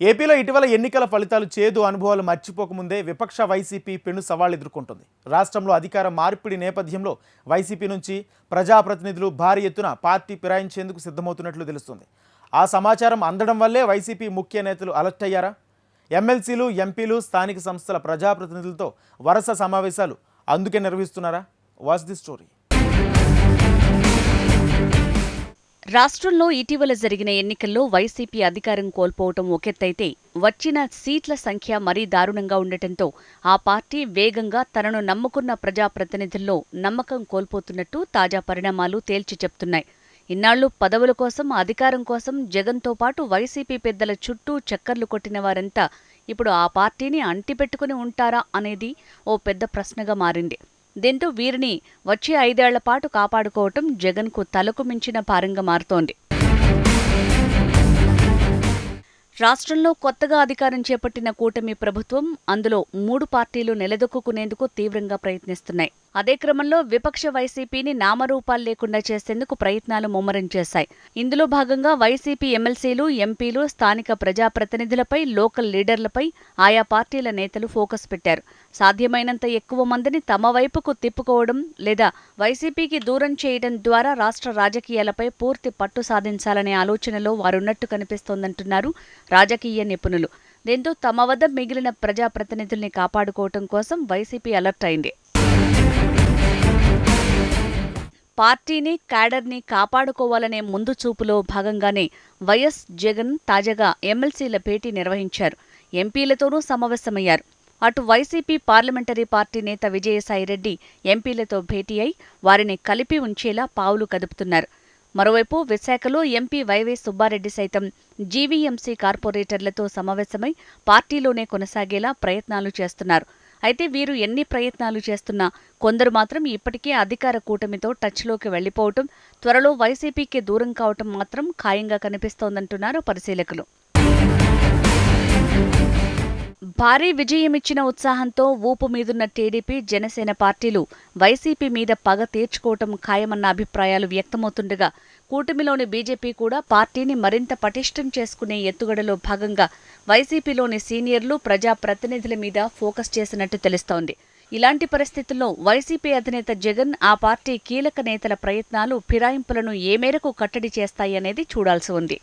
ఏపీలో ఇటీవల ఎన్నికల ఫలితాలు చేదు అనుభవాలు మర్చిపోకముందే విపక్ష వైసీపీ పెను సవాళ్లు ఎదుర్కొంటుంది. రాష్ట్రంలో అధికార మార్పిడి నేపథ్యంలో వైసీపీ నుంచి ప్రజాప్రతినిధులు భారీ ఎత్తున పార్టీ ఫిరాయించేందుకు సిద్ధమవుతున్నట్లు తెలుస్తుంది. ఆ సమాచారం అందడం వల్లే వైసీపీ ముఖ్య నేతలు అలర్ట్ అయ్యారా? ఎమ్మెల్సీలు, ఎంపీలు, స్థానిక సంస్థల ప్రజాప్రతినిధులతో వరుస సమావేశాలు అందుకే నిర్వహిస్తున్నారా? Watch the story. రాష్ట్రంలో ఇటీవల జరిగిన ఎన్నికల్లో వైసీపీ అధికారం కోల్పోవటం ఒకెత్తైతే వచ్చిన సీట్ల సంఖ్య మరీ దారుణంగా ఉండటంతో ఆ పార్టీ వేగంగా తనను నమ్ముకున్న ప్రజాప్రతినిధుల్లో నమ్మకం కోల్పోతున్నట్టు తాజా పరిణామాలు తేల్చి చెప్తున్నాయి. ఇన్నాళ్లు పదవుల కోసం, అధికారం కోసం జగన్తో పాటు వైసీపీ పెద్దల చుట్టూ చక్కర్లు కొట్టిన వారంతా ఇప్పుడు ఆ పార్టీని అంటిపెట్టుకుని ఉంటారా అనేది ఓ పెద్ద ప్రశ్నగా మారింది. దీంతో వీరిని వచ్చే 5 ఏళ్ల పాటు కాపాడుకోవటం జగన్కు తలకు మించిన భారంగా మారుతోంది. రాష్ట్రంలో కొత్తగా అధికారం చేపట్టిన కూటమి ప్రభుత్వం అందులో 3 పార్టీలు నిలదొక్కునేందుకు తీవ్రంగా ప్రయత్నిస్తున్నాయి. అదే క్రమంలో విపక్ష వైసీపీని నామరూపాలు లేకుండా చేసేందుకు ప్రయత్నాలు ముమ్మరం చేశాయి. ఇందులో భాగంగా వైసీపీ ఎమ్మెల్సీలు, ఎంపీలు, స్థానిక ప్రజాప్రతినిధులపై, లోకల్ లీడర్లపై ఆయా పార్టీల నేతలు ఫోకస్ పెట్టారు. సాధ్యమైనంత ఎక్కువ మందిని తమ వైపుకు తిప్పుకోవడం లేదా వైసీపీకి దూరం చేయడం ద్వారా రాష్ట్ర రాజకీయాలపై పూర్తి పట్టు సాధించాలనే ఆలోచనలో వారున్నట్టు కనిపిస్తోందంటున్నారు రాజకీయ నిపుణులు. దీంతో తమ వద్ద మిగిలిన ప్రజాప్రతినిధుల్ని కాపాడుకోవటం కోసం వైసీపీ అలర్ట్ అయింది. పార్టీని, క్యాడర్ని కాపాడుకోవాలనే ముందు చూపులో భాగంగానే వైఎస్ జగన్ తాజాగా ఎమ్మెల్సీల భేటీ నిర్వహించారు. ఎంపీలతోనూ సమావేశమయ్యారు. అటు వైసీపీ పార్లమెంటరీ పార్టీ నేత విజయసాయిరెడ్డి ఎంపీలతో భేటీ అయి వారిని కలిపి ఉంచేలా పావులు కదుపుతున్నారు. మరోవైపు విశాఖలో ఎంపీ వైవై సుబ్బారెడ్డి సైతం జీవీఎంసీ కార్పొరేటర్లతో సమావేశమై పార్టీలోనే కొనసాగేలా ప్రయత్నాలు చేస్తున్నారు. అయితే వీరు ఎన్ని ప్రయత్నాలు చేస్తున్నా కొందరు మాత్రం ఇప్పటికే అధికార కూటమితో టచ్లోకి వెళ్లిపోవటం, త్వరలో వైసీపీకి దూరం కావటం మాత్రం ఖాయంగా కనిపిస్తోందంటున్నారు పరిశీలకులు. భారీ విజయమిచ్చిన ఉత్సాహంతో ఊపు మీదున్న టీడీపీ, జనసేన పార్టీలు వైసీపీ మీద పగ తీర్చుకోవటం ఖాయమన్న అభిప్రాయాలు వ్యక్తమవుతుండగా కూటమిలోని బీజేపీ కూడా పార్టీని మరింత పటిష్టం చేసుకునే ఎత్తుగడలో భాగంగా వైసీపీలోని సీనియర్లు, ప్రజాప్రతినిధుల మీద ఫోకస్ చేసినట్టు తెలుస్తోంది. ఇలాంటి పరిస్థితుల్లో వైసీపీ అధినేత జగన్, ఆ పార్టీ కీలక నేతల ప్రయత్నాలు ఫిరాయింపులను ఏ మేరకు కట్టడి చేస్తాయనేది చూడాల్సి ఉంది.